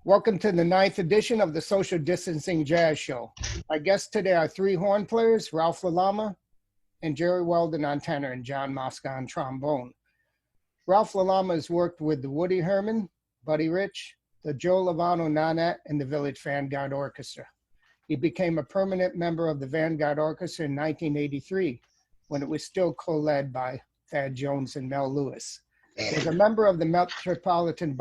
Welcome to the ninth edition of the Social Distancing Jazz Show. My guests today are three horn players, Ralph Lalama and Jerry Weldon on tenor and John Mosca on trombone. Ralph Lalama has worked with the Woody Herman, Buddy Rich, the Joe Lovano Nonet, and the Village Vanguard Orchestra. He became a permanent member of the Vanguard Orchestra in 1983, when it was still co-led by Thad Jones and Mel Lewis. He was a member of the Metropolitan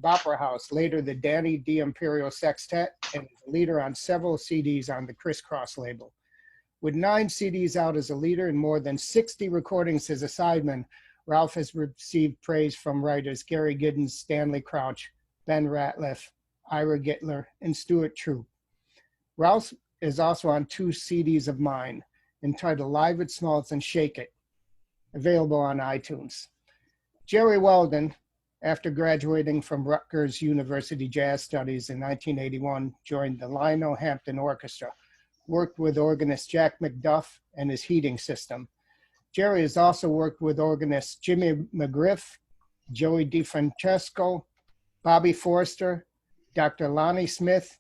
Opera House, later the Danny D. Imperial Sextet, and is a leader on several CDs on the Crisscross label. With 9 CDs out as a leader and more than 60 recordings as a sideman, Ralph has received praise from writers Gary Giddens, Stanley Crouch, Ben Ratliff, Ira Gittler, and Stuart Troop. Ralph is also on 2 CDs of mine, entitled Live at Smalls and Shake It, available on iTunes. Jerry Weldon, after graduating from Rutgers University Jazz Studies in 1981, joined the Lionel Hampton Orchestra, worked with organist Jack McDuff and his heating system. Jerry has also worked with organists Jimmy McGriff, Joey DeFrancesco, Bobby Forster, Dr. Lonnie Smith,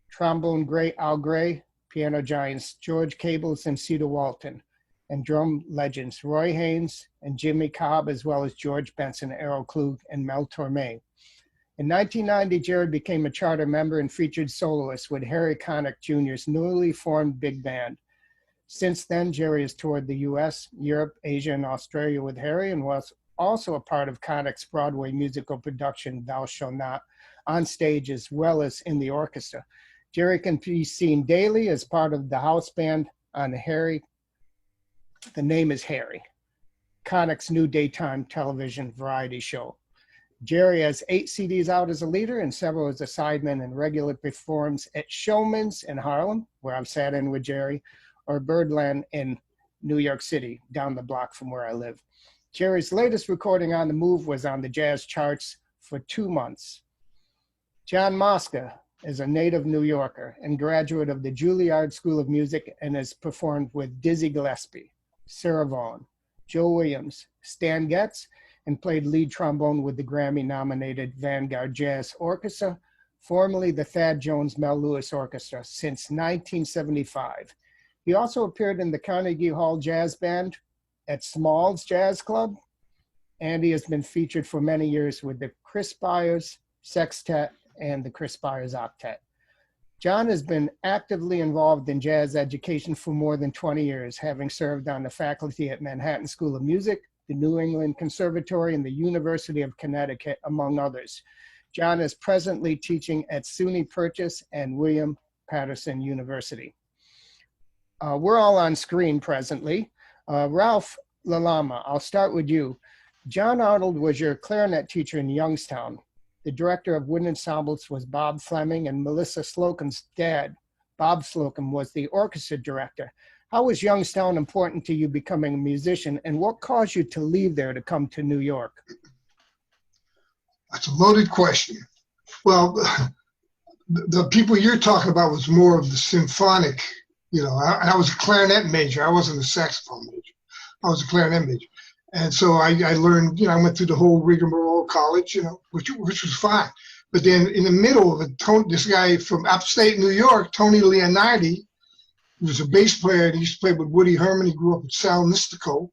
trombone great Al Gray, piano giants George Cables and Cedar Walton, and drum legends Roy Haynes and Jimmy Cobb, as well as George Benson, Errol Klug, and Mel Torme. In 1990, Jerry became a charter member and featured soloist with Harry Connick Jr.'s newly formed big band. Since then, Jerry has toured the US, Europe, Asia, and Australia with Harry, and was also a part of Connick's Broadway musical production, Thou Shalt Not, on stage as well as in the orchestra. Jerry can be seen daily as part of the house band on Harry. The Name is Harry, Connick's new daytime television variety show. Jerry has 8 CDs out as a leader and several as a sideman, and regularly performs at Showman's in Harlem, where I've sat in with Jerry, or Birdland in New York City, down the block from where I live. Jerry's latest recording, On the Move, was on the jazz charts for 2 months. John Mosca is a native New Yorker and graduate of the Juilliard School of Music, and has performed with Dizzy Gillespie, Sarah Vaughan, Joe Williams, Stan Getz, and played lead trombone with the Grammy-nominated Vanguard Jazz Orchestra, formerly the Thad Jones Mel Lewis Orchestra, since 1975. He also appeared in the Carnegie Hall Jazz Band at Smalls Jazz Club, and he has been featured for many years with the Chris Byers Sextet and the Chris Byers Octet. John has been actively involved in jazz education for more than 20 years, having served on the faculty at Manhattan School of Music, the New England Conservatory, and the University of Connecticut, among others. John is presently teaching at SUNY Purchase and William Patterson University. We're all on screen presently. Ralph Lalama, I'll start with you. John Arnold was your clarinet teacher in Youngstown. The director of wind ensembles was Bob Fleming, and Melissa Slocum's dad, Bob Slocum, was the orchestra director. How was Youngstown important to you becoming a musician, and what caused you to leave there to come to New York? That's a loaded question. Well, the people you're talking about was more of the symphonic, I was a clarinet major. I wasn't a saxophone major. I was a clarinet major. And so I learned, I went through the whole rigmarole of college, which was fine. But then in the middle of it, this guy from upstate New York, Tony Leonardi, he was a bass player, and he used to play with Woody Herman. He grew up with Sal Nistico,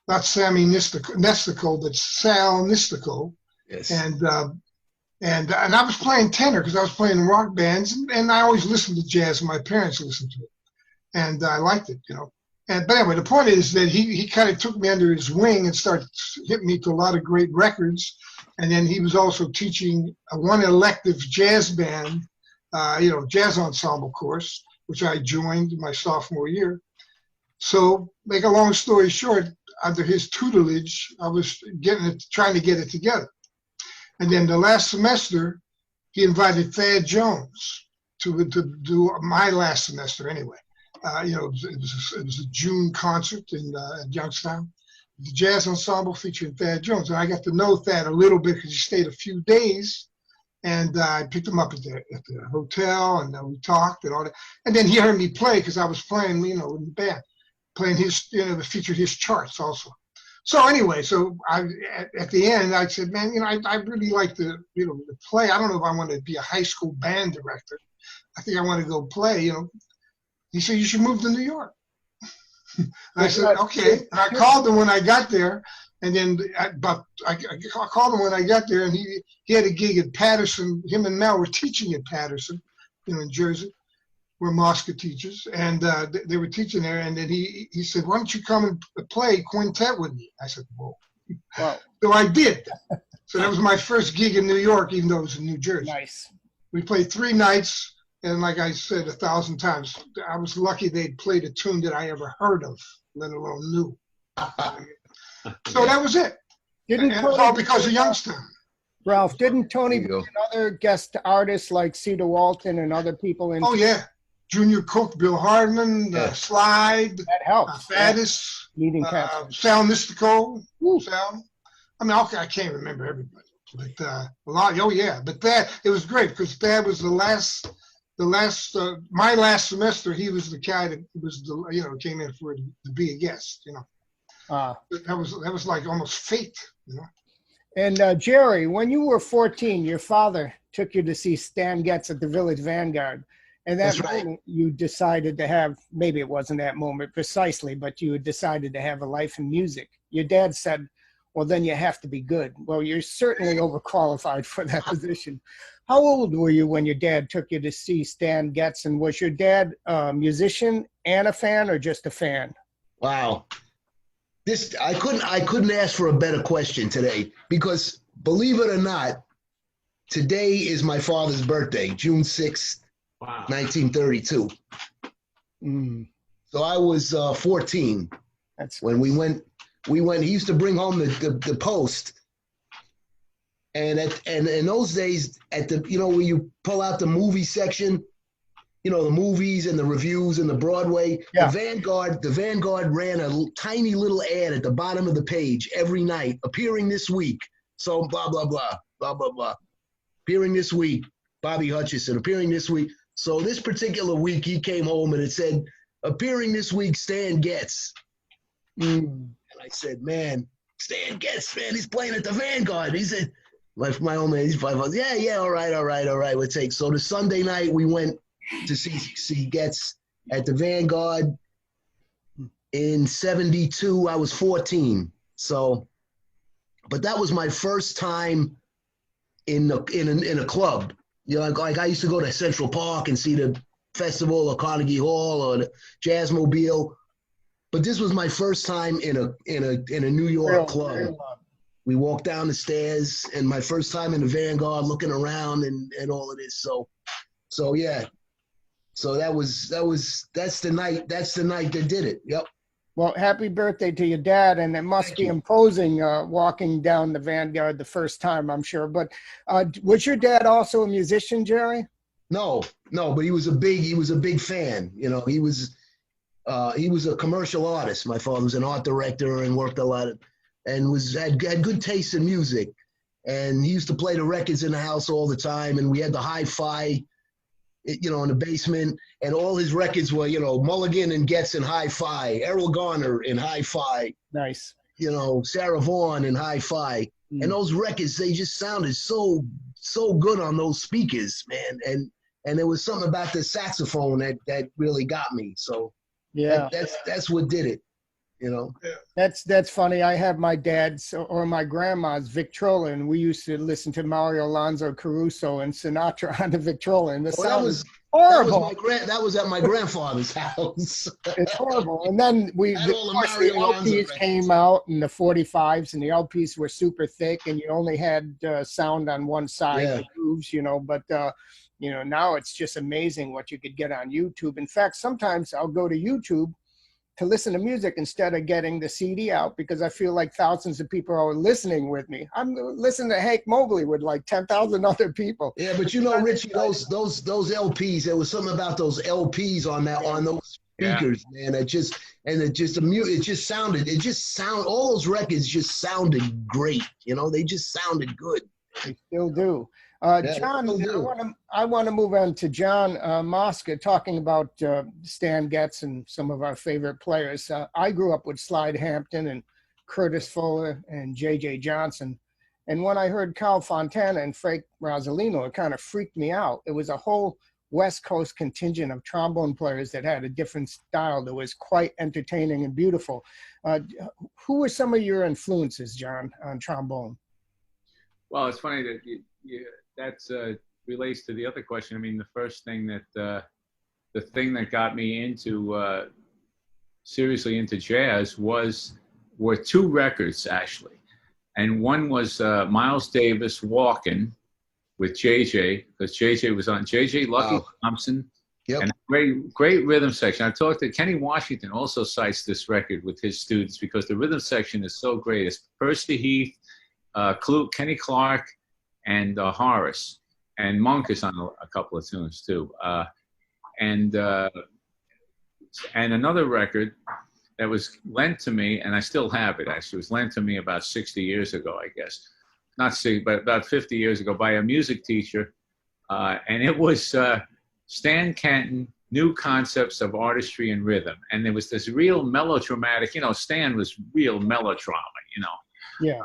not Sammy Nestico, but Sal Nistico. Yes. And I was playing tenor because I was playing in rock bands, and I always listened to jazz, and my parents listened to it. And I liked it, But anyway, the point is that he kind of took me under his wing and started hitting me to a lot of great records. And then he was also teaching one elective jazz band, jazz ensemble course, which I joined my sophomore year. So, make a long story short, under his tutelage, I was trying to get it together. And then the last semester, he invited Thad Jones to do my last semester anyway. It was a June concert in Youngstown. The jazz ensemble featuring Thad Jones. And I got to know Thad a little bit because he stayed a few days. And I picked him up at the hotel, and we talked and all that. And then he heard me play because I was playing, in the band, playing his, featured his charts also. So anyway, so at the end, I said, man, I really like to, to play. I don't know if I want to be a high school band director. I think I want to go play, He said, you should move to New York. And I said, okay. And I called him when I got there. And then, I called him when I got there, and he had a gig at Patterson. Him and Mel were teaching at Patterson, in Jersey, where Mosca teaches. And they were teaching there. And then he said, why don't you come and play quintet with me? I said, whoa. Wow. So I did. So that was my first gig in New York, even though it was in New Jersey. Nice. We played 3 nights. And like I said 1,000 times, I was lucky they'd played a tune that I ever heard of, let alone knew. So that was it. And it was all because of Youngstown. Ralph, didn't Tony bring other guest artists like Cedar Walton and other people in? Oh, yeah. Junior Cook, Bill Hardman, Slide, that helps. Faddis, Sal Mystico, Sal. I mean, I can't remember everybody, but a lot. Oh, yeah. But it was great because Thad was my last semester. He was the guy that was came in to be a guest. That was like almost fate. And Jerry, when you were 14, your father took you to see Stan Getz at the Village Vanguard. And that moment you decided to have, maybe it wasn't that moment precisely, but you decided to have a life in music. Your dad said, well, then you have to be good. Well, you're certainly overqualified for that position. How old were you when your dad took you to see Stan Getz? And was your dad a musician and a fan, or just a fan? Wow. I couldn't ask for a better question today, because believe it or not, today is my father's birthday, June 6th, 1932. So I was 14. That's when we went, he used to bring home the Post. And in those days, when you pull out the movie section, the movies and the reviews and the Broadway, the Vanguard ran a tiny little ad at the bottom of the page every night, appearing this week. So blah, blah, blah, blah, blah, blah. Appearing this week, Bobby Hutcherson, appearing this week. So this particular week, he came home and it said, appearing this week, Stan Getz. And I said, man, Stan Getz, man, he's playing at the Vanguard. He said, my old man, he's 5 yeah, all right, we'll take. So the Sunday night, we went to see Getz at the Vanguard. In 72, I was 14. So, but that was my first time in a club. Like I used to go to Central Park and see the festival or Carnegie Hall or the Jazzmobile. But this was my first time in a New York club. We walked down the stairs, and my first time in the Vanguard, looking around and all of this. So yeah. So that's the night that did it. Yep. Well, happy birthday to your dad, and it must be imposing walking down the Vanguard the first time, I'm sure. But was your dad also a musician, Jerry? No, but he was a big fan. He was a commercial artist. My father was an art director and worked a lot and had good taste in music. And he used to play the records in the house all the time, and we had the hi-fi, in the basement, and all his records were, Mulligan and Getz in hi-fi, Errol Garner in hi-fi. Nice. Sarah Vaughan in hi-fi. And those records, they just sounded so good on those speakers, man. And there was something about the saxophone that really got me. So yeah, that's what did it. That's funny. I have my dad's or my grandma's Victrola, and we used to listen to Mario Alonso Caruso and Sinatra on the Victrola, and the sound was horrible. That was at my grandfather's house. It's horrible. And then the LPs came out, and the 45s, and the LPs were super thick, and you only had sound on one side, the grooves, But now it's just amazing what you could get on YouTube. In fact, sometimes I'll go to YouTube to listen to music instead of getting the CD out, because I feel like thousands of people are listening with me. I'm listening to Hank Mobley with like 10,000 other people. Yeah, but Richie, those LPs, there was something about those LPs on those speakers, man. All those records just sounded great. They just sounded good. They still do. John, I want to move on to John Mosca, talking about Stan Getz and some of our favorite players. I grew up with Slide Hampton and Curtis Fuller, and J.J. Johnson. And when I heard Carl Fontana and Frank Rosalino, it kind of freaked me out. It was a whole West Coast contingent of trombone players that had a different style that was quite entertaining and beautiful. Who were some of your influences, John, on trombone? Well, it's funny that that relates to the other question. I mean, the first thing that the thing that got me into seriously into jazz were two records actually, and one was Miles Davis Walkin' with JJ, because JJ was on JJ Lucky Thompson. Yep. And a great rhythm section. I've talked to Kenny Washington, also cites this record with his students because the rhythm section is so great. It's Percy Heath, Kenny Clark, and Horace, and Monk is on a couple of tunes too. And another record that was lent to me, and I still have it actually, it was lent to me about 60 years ago, I guess. Not 60, but about 50 years ago by a music teacher. And it was Stan Kenton, New Concepts of Artistry and Rhythm. And there was this real melodramatic, Stan was real melodrama, Yeah.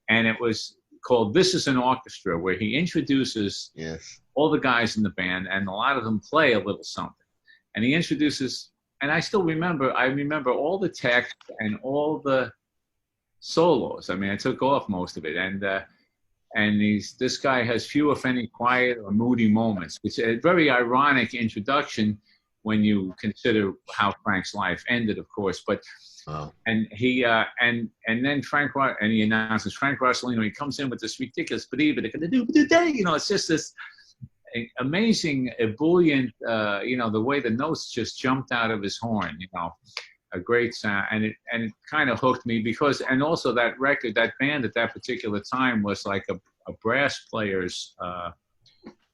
And it was called This Is an Orchestra, where he introduces all the guys in the band, and a lot of them play a little something. And he introduces, and I remember all the text and all the solos. I mean, I took off most of it. And this guy has few, if any, quiet or moody moments. It's a very ironic introduction when you consider how Frank's life ended, of course. But and he and then he announces Frank Rosalino. He comes in with this ridiculous, it's just this amazing ebullient, the way the notes just jumped out of his horn, a great sound, and it kind of hooked me because, and also that record, that band at that particular time was like a brass player's,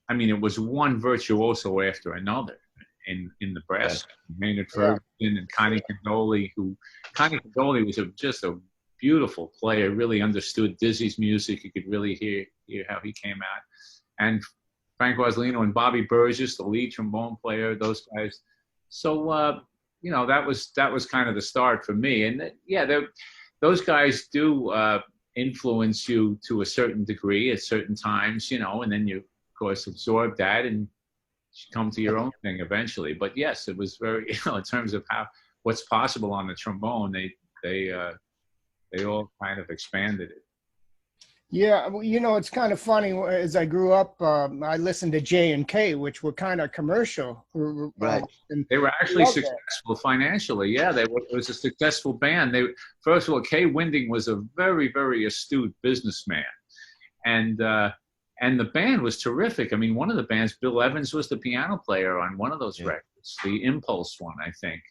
it was one virtuoso after another in the brass. Maynard Ferguson and Connie Condoli, Connie Condoli was just a beautiful player, really understood Dizzy's music. You could really hear how he came out. And Frank Rosalino and Bobby Burgess, the lead trombone player, those guys. So, that was kind of the start for me. And those guys do influence you to a certain degree at certain times, and then you, of course, absorb that and come to your own thing eventually. But yes, it was very, in terms of what's possible on the trombone, they all kind of expanded it. Yeah, it's kind of funny. As I grew up, I listened to J&K, which were kind of commercial. Right. And they were actually successful financially. Yeah, it was a successful band. First of all, Kay Winding was a very, very astute businessman. And the band was terrific. I mean, one of the bands, Bill Evans was the piano player on one of those records, the Impulse one, I think.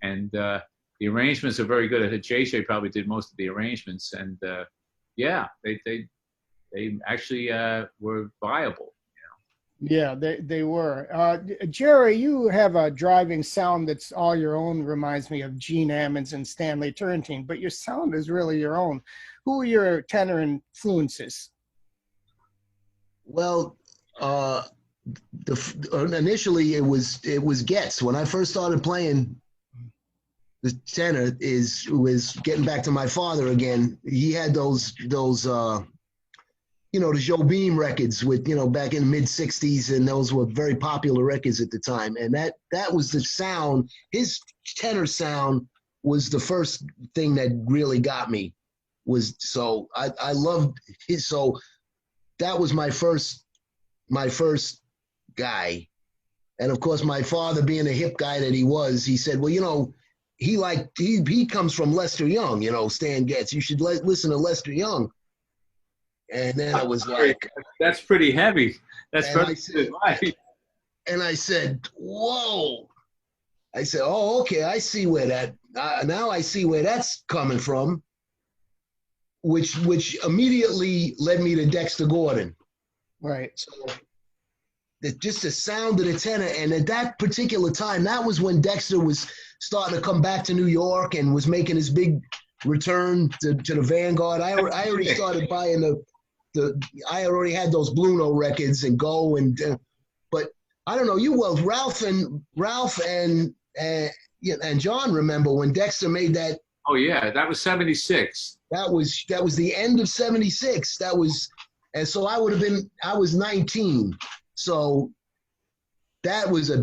And the arrangements are very good. I think JJ probably did most of the arrangements. And they actually were viable. Yeah, they were. Jerry, you have a driving sound that's all your own. Reminds me of Gene Ammons and Stanley Turrentine, but your sound is really your own. Who are your tenor influences? Well, initially it was Getz. When I first started playing the tenor, was getting back to my father again. He had those the Joe Beam records with, back in the mid 60s, and those were very popular records at the time. And that was the sound. His tenor sound was the first thing that really got me. I loved his, so that was my first guy. And of course, my father, being a hip guy that he was, he said, well, he comes from Lester Young, Stan Getz. You should listen to Lester Young. And then I was like, that's pretty heavy. That's pretty heavy. And I said, whoa. I said, oh, okay, I see where now I see where that's coming from, which immediately led me to Dexter Gordon. Right. So just the sound of the tenor. And at that particular time, that was when Dexter was starting to come back to New York and was making his big return to the Vanguard. I already started buying I already had those Blue Note records and Go, but I don't know, Ralph and John remember when Dexter made that Oh yeah, that was 76. That was the end of 76. And so I was 19. So that was a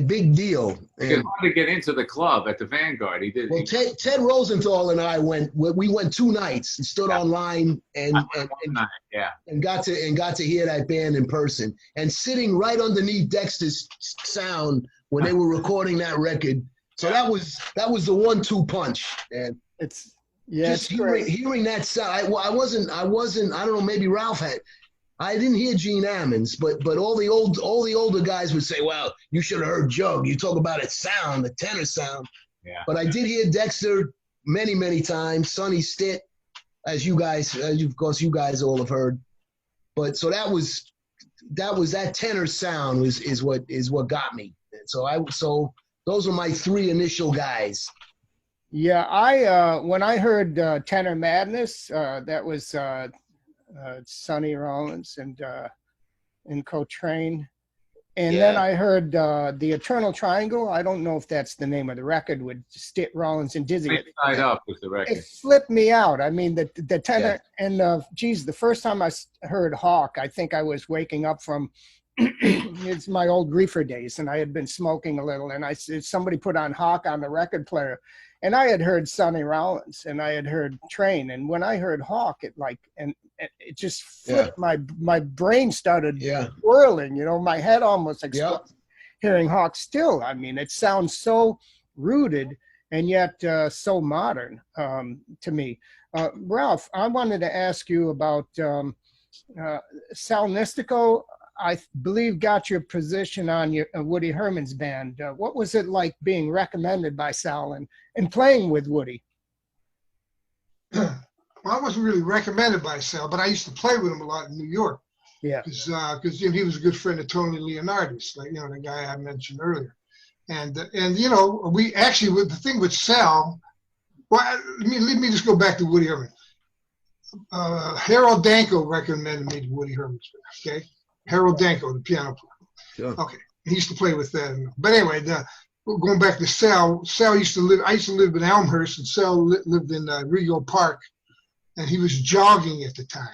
big deal. He could hardly get into the club at the Vanguard. He did. Well, Ted Rosenthal and I went 2 nights and stood online and got to hear that band in person, and sitting right underneath Dexter's sound when they were recording that record. So that was the 1-2 punch, and It's just hearing that sound. I wasn't. I don't know. Maybe Ralph had. I didn't hear Gene Ammons, but all the older guys would say, "Well, you should have heard Jug. You talk about its sound, the tenor sound." Yeah. But I did hear Dexter many times. Sonny Stitt, of course you guys all have heard. But so that tenor sound is what got me. So those are my 3 initial guys. Yeah, I when I heard Tenor Madness, that was Sonny Rollins and Coltrane, and then I heard the Eternal Triangle. I don't know if that's the name of the record with Stitt, Rollins, and Dizzy. Side Up was the record. It flipped me out. I mean, the tenor and the first time I heard Hawk, I think I was waking up from. It's my old reefer days, and I had been smoking a little, and somebody put on Hawk on the record player. And I had heard Sonny Rollins, and I had heard Train, and when I heard Hawk, it just flipped. My brain started whirling. You know, my head almost exploded. Hearing Hawk still, I mean, it sounds so rooted and yet so modern to me. Ralph, I wanted to ask you about Sal Nistico. I believe got your position on Woody Herman's band. What was it like being recommended by Sal and playing with Woody? Well, I wasn't really recommended by Sal, but I used to play with him a lot in New York. Yeah. Because he was a good friend of Tony Leonardis, like, the guy I mentioned earlier. And we actually, with the thing with Sal, well, let me just go back to Woody Herman. Harold Danko recommended me to Woody Herman's band, okay? Harold Danko, the piano player. Sure. Okay, he used to play with them. But anyway, going back to Sal. I used to live in Elmhurst, and Sal lived in Rego Park, and he was jogging at the time,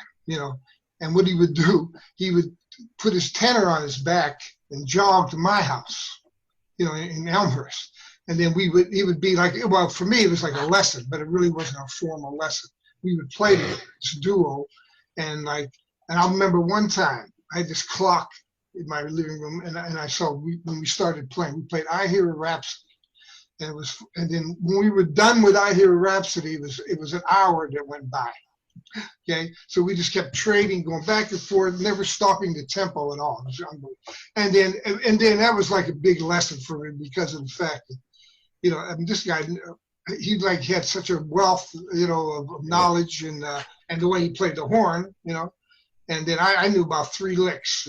And what he would do, he would put his tenor on his back and jog to my house, in Elmhurst. And then he would be like, well, for me, it was like a lesson, but it really wasn't a formal lesson. We would play this duo, and I remember one time, I had this clock in my living room, and I saw when we started playing, we played "I Hear a Rhapsody," and then when we were done with "I Hear a Rhapsody," it was an hour that went by. Okay, so we just kept trading, going back and forth, never stopping the tempo at all. It was unbelievable. And then that was like a big lesson for me because of the fact that this guy, he had such a wealth of knowledge and the way he played the horn, And then I knew about 3 licks,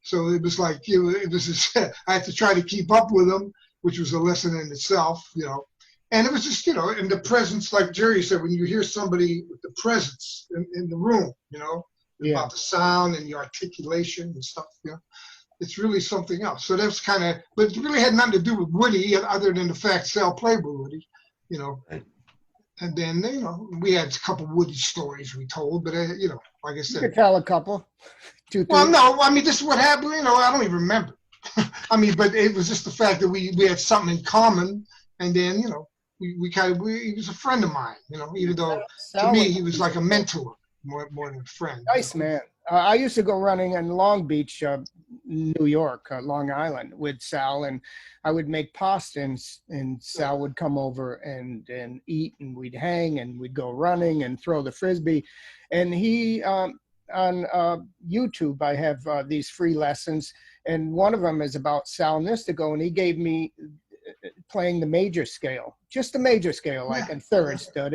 So it was like, I had to try to keep up with him, which was a lesson in itself, And it was just, in the presence, like Jerry said, when you hear somebody with the presence in the room, about the sound and the articulation and stuff, it's really something else. So that's but it really had nothing to do with Woody other than the fact Sal played with Woody, And then, we had a couple Woody stories we told, but, like I said. You could tell a couple. 2, 3. Well, no, I mean, this is what happened, I don't even remember. I mean, but it was just the fact that we had something in common, and then, he was a friend of mine, even though to me he was like a mentor more than a friend. Nice man. I used to go running in Long Beach, New York, Long Island with Sal, and I would make pasta, and Sal would come over and eat, and we'd hang, and we'd go running and throw the Frisbee. And he, on YouTube, I have these free lessons, and one of them is about Sal Nistico, and he gave me playing the major scale, just the major scale, like in thirds, but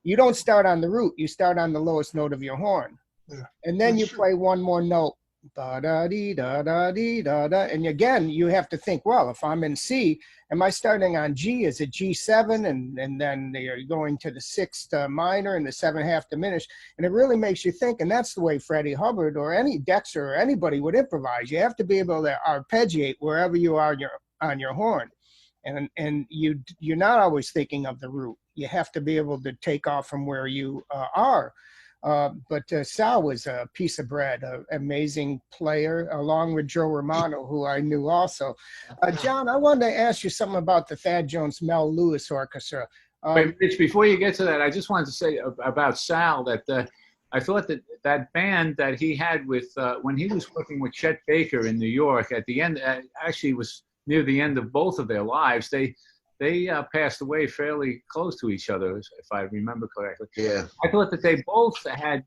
you don't start on the root, you start on the lowest note of your horn. Yeah. And then you play one more note, da-da-dee-da-da-dee-da-da. And again, you have to think, well, if I'm in C, am I starting on G? Is it G7? And then you're going to the 6th minor and the 7/2 diminished. And it really makes you think. And that's the way Freddie Hubbard or any Dexter or anybody would improvise. You have to be able to arpeggiate wherever you are on your horn. And you're not always thinking of the root. you have to be able to take off from where you are. But Sal was a piece of bread, an amazing player, along with Joe Romano, who I knew also. John, I wanted to ask you something about the Thad Jones Mel Lewis Orchestra. Wait, Rich, before you get to that, I just wanted to say about Sal that I thought that band that he had with when he was working with Chet Baker in New York at the end, actually was near the end of both of their lives. They passed away fairly close to each other, if I remember correctly. Yeah. I thought that they both had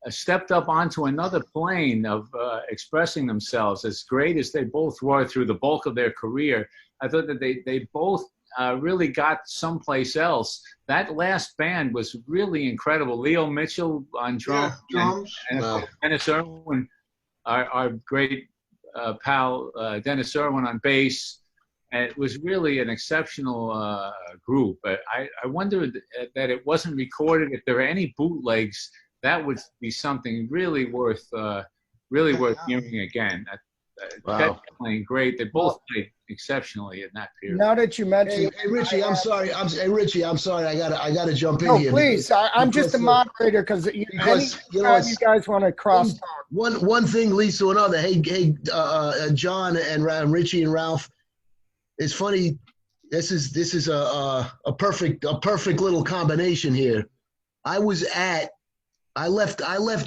stepped up onto another plane of expressing themselves. As great as they both were through the bulk of their career, I thought that they both really got someplace else. That last band was really incredible. Leo Mitchell on drums, and Wow. Dennis Irwin, our great pal Dennis Irwin on bass. And it was really an exceptional group. I wonder that it wasn't recorded. If there are any bootlegs, that would be something really worth hearing again. Wow. Playing great. They both played exceptionally in that period. Now that you mentioned, Hey, Richie, I'm sorry. Richie, I'm sorry. I gotta jump in here. Please, I'm just a moderator because you guys want to cross talk. One thing leads to another. Hey, John and Richie and Ralph. It's funny. This is a perfect little combination here. I left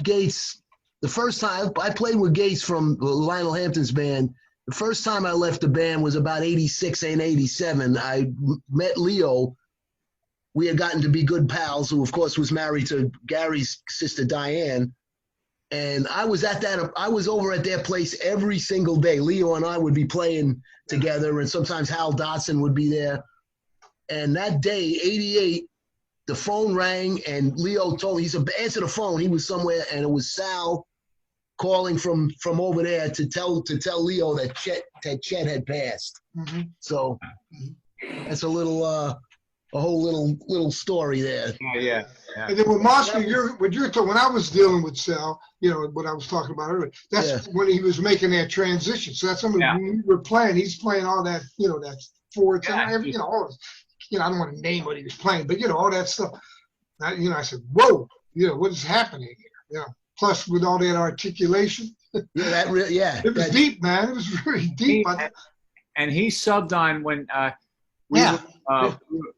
Gates the first time I played with Gates from Lionel Hampton's band. The first time I left the band was about 86 and 87. I met Leo. We had gotten to be good pals, who of course was married to Gary's sister Diane. And I was over at their place every single day. Leo and I would be playing together, and sometimes Hal Dotson would be there. And that day, 88, the phone rang, and Leo told me, he said, answer the phone. He was somewhere, and it was Sal calling from over there to tell Leo that Chet had passed. Mm-hmm. So that's a whole little story there. Yeah. And then with Mosca, when I was dealing with Sal, what I was talking about earlier, that's when he was making that transition. So that's something when we were playing, he's playing all that, that's fourths and all this, I don't want to name what he was playing, but all that stuff. I said, whoa, what is happening here? Plus with all that articulation. It was deep, man. It was really deep. And he subbed on when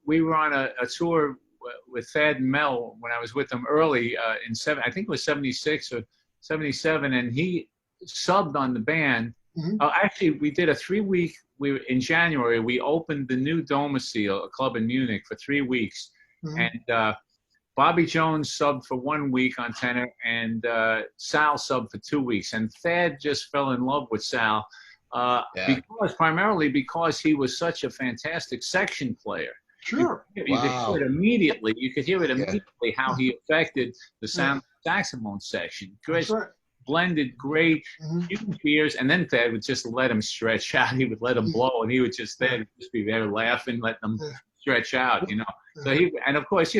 we were on a tour with Thad and Mel when I was with them early I think it was 76 or 77, and he subbed on the band. Mm-hmm. Actually, we did a 3-week. In January we opened the new Domicile, a club in Munich, for 3 weeks, mm-hmm. and Bobby Jones subbed for 1 week on tenor, and Sal subbed for 2 weeks, and Thad just fell in love with Sal. Primarily because he was such a fantastic section player. Sure. You could hear it immediately. You could hear it immediately how he affected the sound of the saxophone section. Chris blended great, huge ears, and then Thad would just let him stretch out. He would let him blow, and he would just be there laughing, letting them stretch out. So and of course,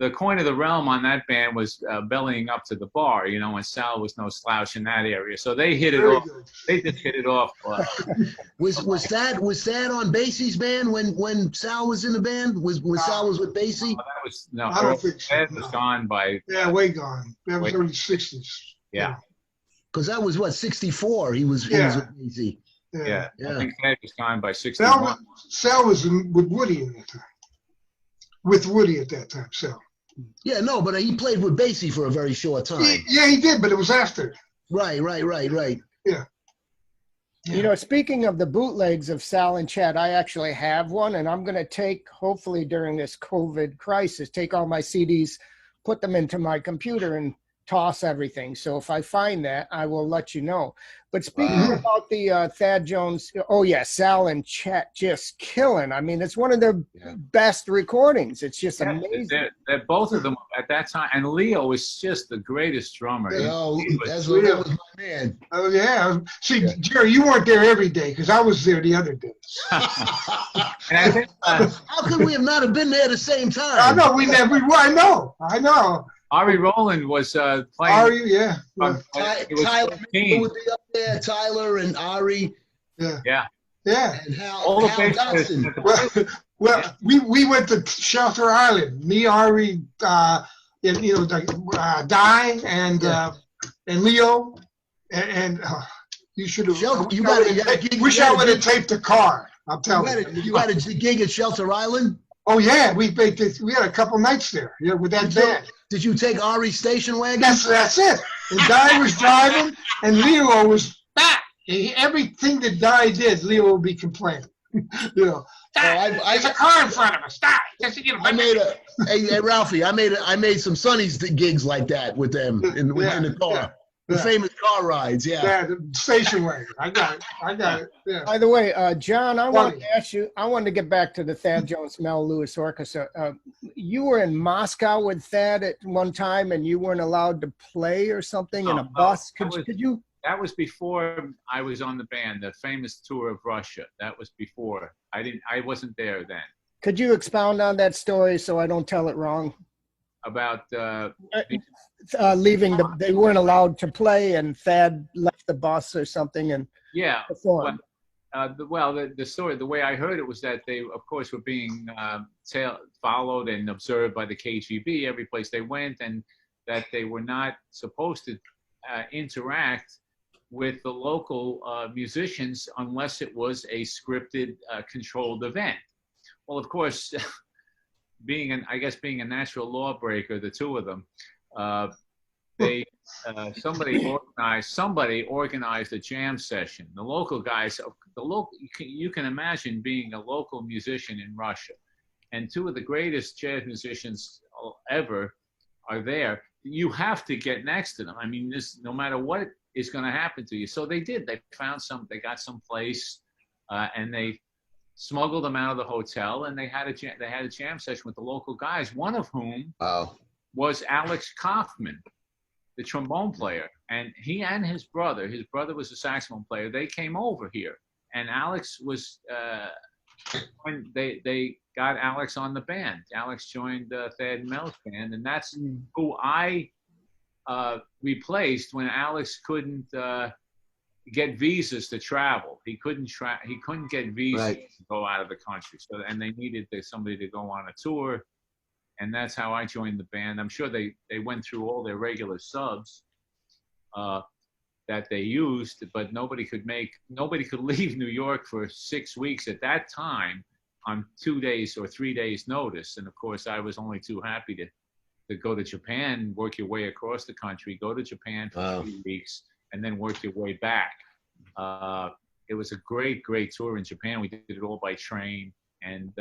the coin of the realm on that band was bellying up to the bar, and Sal was no slouch in that area. So they hit it off. They just hit it off. Was that on Basie's band when Sal was in the band? When Sal was with Basie? I don't think so. That was gone by. Yeah, way gone. That was early 60s. Yeah. Because that was 64. He was with Basie. Yeah. I think that was gone by 61. Sal was with Woody at that time. With Woody at that time, Sal. Yeah, no, but he played with Basie for a very short time. He did, but it was after. Right. Yeah. Speaking of the bootlegs of Sal and Chet, I actually have one, and I'm going to take, hopefully during this COVID crisis, take all my CDs, put them into my computer, and toss everything. So if I find that, I will let you know. But speaking about the Thad Jones, Sal and Chet just killing. I mean, it's one of their best recordings. It's just amazing. They're both of them at that time. And Leo was just the greatest drummer. That was my man. Oh, yeah. See, Jerry, you weren't there every day because I was there the other days. How could we have not have been there at the same time? I know. I know. Ari Rowland was playing. Ari, Tyler would be up there. Tyler and Ari. Yeah. And Hal Dotson. Well, we went to Shelter Island. Me, Ari, and Di and Leo, and you should have. Wish I would have taped the car. I'm telling you. You had a gig at Shelter Island? Oh yeah, we had a couple nights there. Yeah, with that band. Did you take Ari's station wagon? That's it. And Di was driving, and Leo was back. Everything that Di did, Leo would be complaining. You know. There's a car in front of us. Stop! Hey Ralphie, I made some Sonny's gigs like that with them in the car. Yeah. The famous car rides, Yeah, the station wagon. I got it. Yeah. By the way, John, I wanted to ask you. I wanted to get back to the Thad Jones Mel Lewis Orchestra. You were in Moscow with Thad at one time, and you weren't allowed to play or something in a bus. Could you? That was before I was on the band. The famous tour of Russia. That was before. I wasn't there then. Could you expound on that story so I don't tell it wrong? About leaving they weren't allowed to play, and Thad left the bus or something and performed. The story, the way I heard it was that they, of course, were being followed and observed by the KGB every place they went, and that they were not supposed to interact with the local musicians unless it was a scripted, controlled event. Well, of course, being a natural lawbreaker, the two of them, somebody organized a jam session. The local guys, you can imagine being a local musician in Russia, and two of the greatest jazz musicians ever are there. You have to get next to them. I mean, no matter what is going to happen to you. So they did. They got some place, and they smuggled them out of the hotel, and they had a jam session with the local guys. One of whom was Alex Kaufman, the trombone player, and he and his brother was a saxophone player. They came over here, and Alex was when they got Alex on the band. Alex joined Thad and Mel's band, and that's who I replaced when Alex couldn't get visas to travel. He couldn't get visas to go out of the country. So, and they needed somebody to go on a tour, and that's how I joined the band. I'm sure they went through all their regular subs that they used, but nobody could leave New York for 6 weeks at that time on 2 days or 3 days notice. And of course, I was only too happy to go to Japan, work your way across the country, go to Japan for 3 weeks, and then work your way back. It was a great, great tour in Japan. We did it all by train. And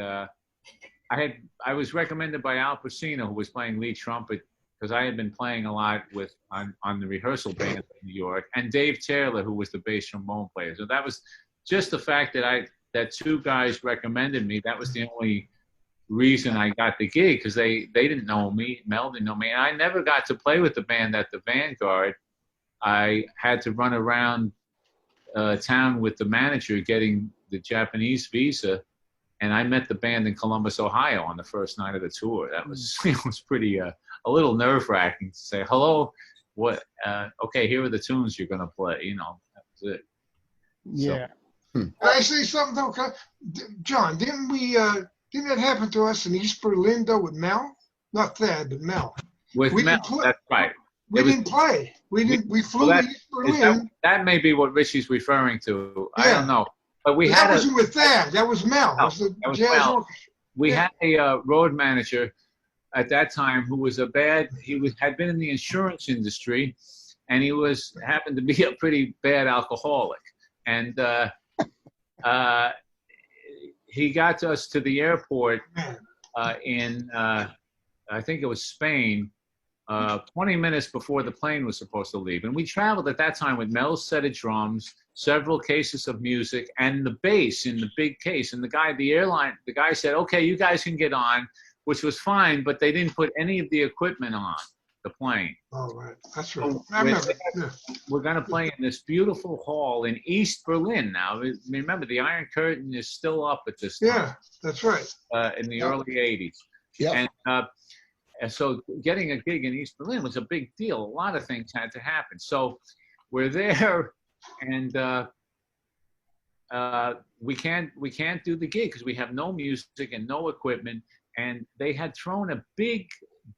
I was recommended by Al Pacino, who was playing lead trumpet, because I had been playing a lot on the rehearsal band in New York, and Dave Taylor, who was the bass trombone player. So that was just the fact that two guys recommended me. That was the only reason I got the gig, because they didn't know me. Mel didn't know me. And I never got to play with the band at the Vanguard. I had to run around town with the manager getting the Japanese visa, and I met the band in Columbus, Ohio on the first night of the tour. That was it was pretty a little nerve-wracking to say, hello, what? Okay, here are the tunes you're gonna play. You know, that was it. Yeah. So, Can I say something though, John? Didn't that happen to us in East Berlin though with Mel? Not Thad, but Mel. With Mel, that's right. We didn't play. We flew to East Berlin. That may be what Richie's referring to. I don't know. But that wasn't with Thad. That was Mel. That was the jazz orchestra. We had a road manager at that time who was had been in the insurance industry, and he happened to be a pretty bad alcoholic. And he got us to the airport in I think it was Spain, 20 minutes before the plane was supposed to leave. And we traveled at that time with Mel's set of drums, several cases of music, and the bass in the big case. And the guy said, okay, you guys can get on, which was fine, but they didn't put any of the equipment on the plane. Oh, right. That's right. I remember. We're going to play in this beautiful hall in East Berlin now. Remember, the Iron Curtain is still up at this time. Yeah, that's right. In the early 80s. Yeah. And so getting a gig in East Berlin was a big deal. A lot of things had to happen. So we're there, and we can't do the gig because we have no music and no equipment. And they had thrown a big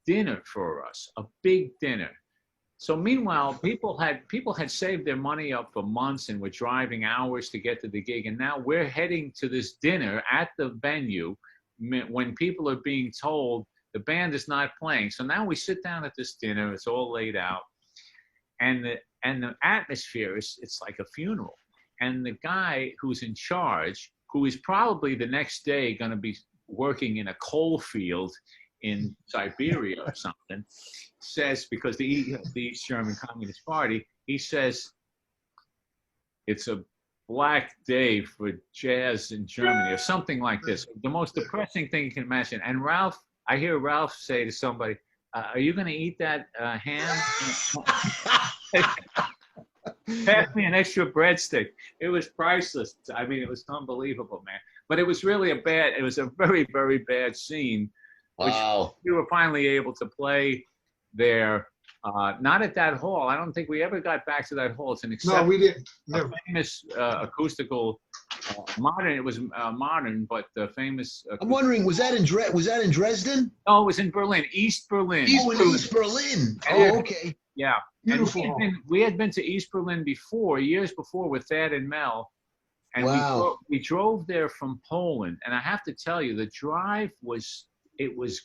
dinner for us, a big dinner. So meanwhile, people had saved their money up for months and were driving hours to get to the gig. And now we're heading to this dinner at the venue when people are being told the band is not playing. So now we sit down at this dinner, it's all laid out. And the atmosphere it's like a funeral. And the guy who's in charge, who is probably the next day going to be working in a coal field in Siberia or something, says, because the East German Communist Party, he says, it's a black day for jazz in Germany or something like this. The most depressing thing you can imagine. And Ralph, I hear Ralph say to somebody, are you going to eat that ham? Pass me an extra breadstick. It was priceless. I mean, it was unbelievable, man. But it was really it was a very, very bad scene. Wow. We were finally able to play there, not at that hall. I don't think we ever got back to that hall. It's an No, we didn't. Never. Famous acoustical, modern. It was modern, but the famous. I'm wondering, was that in Dresden? No, it was in Berlin, East Berlin. East Berlin. Oh, okay. Yeah. Beautiful. We had been to East Berlin before, years before, with Thad and Mel. And wow. we drove there from Poland. And I have to tell you, the drive was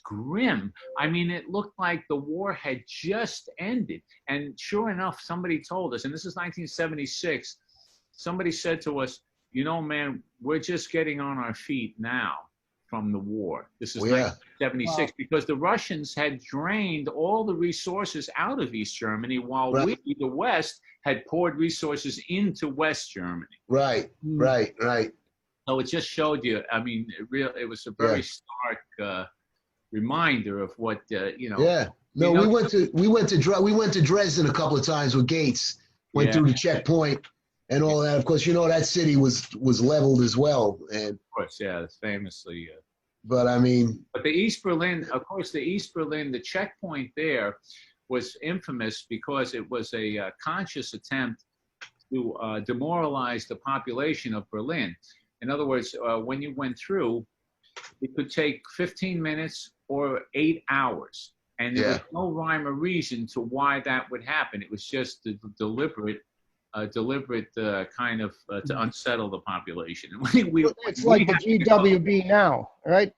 grim. I mean, it looked like the war had just ended. And sure enough, somebody told us, and this is 1976, somebody said to us, you know, man, we're just getting on our feet now from the war. This is 1976, because the Russians had drained all the resources out of East Germany while we, the West, had poured resources into West Germany. Right. So it just showed you, I mean, it was a very stark reminder of what, you know. Yeah. No, we went to Dresden a couple of times with Gates, went through the checkpoint and all that. Of course, you know, that city was leveled as well. And of course, yeah, it's famously. But I mean. But the East Berlin, of course, the checkpoint there was infamous because it was a conscious attempt to demoralize the population of Berlin. In other words, when you went through, it could take 15 minutes or 8 hours. And there was no rhyme or reason to why that would happen. It was just the deliberate kind of to unsettle the population. It's like the GWB now, right?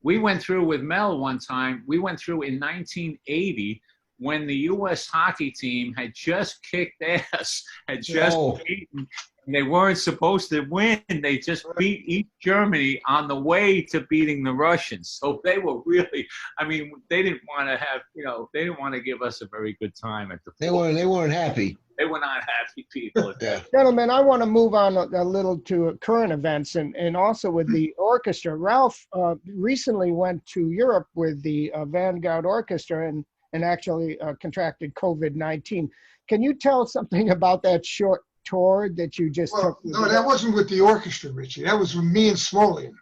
We went through with Mel one time. We went through in 1980 when the U.S. hockey team had just kicked ass, had just beaten. And they weren't supposed to win. They just beat East Germany on the way to beating the Russians. So they were really, I mean, they didn't want to have, you know, they didn't want to give us a very good time at the floor. They weren't happy. They were not happy people. Gentlemen, I want to move on a little to current events and also with the orchestra. Ralph recently went to Europe with the Vanguard Orchestra and actually contracted COVID-19. Can you tell something about that short tour that you just took? No, that wasn't with the orchestra, Richie. That was with me and Smolian.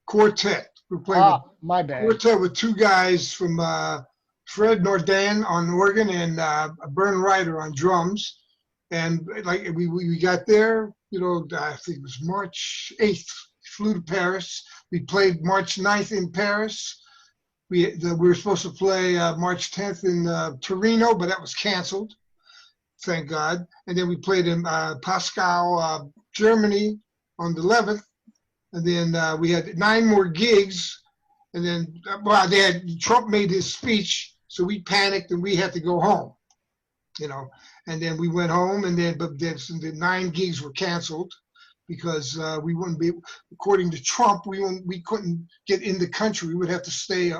Quartet. We played my bad. Quartet with two guys from Fred Nordin on organ and Bern Ryder on drums. And like we got there, you know, I think it was March 8th. Flew to Paris. We played March 9th in Paris. We were supposed to play March 10th in Torino, but that was canceled. Thank God. And then we played in Pascal, Germany on the 11th. And then we had 9 more gigs. And then Trump made his speech, so we panicked and we had to go home, you know. And then we went home, and then the 9 gigs were canceled because we wouldn't be, according to Trump, we couldn't get in the country. We would have to stay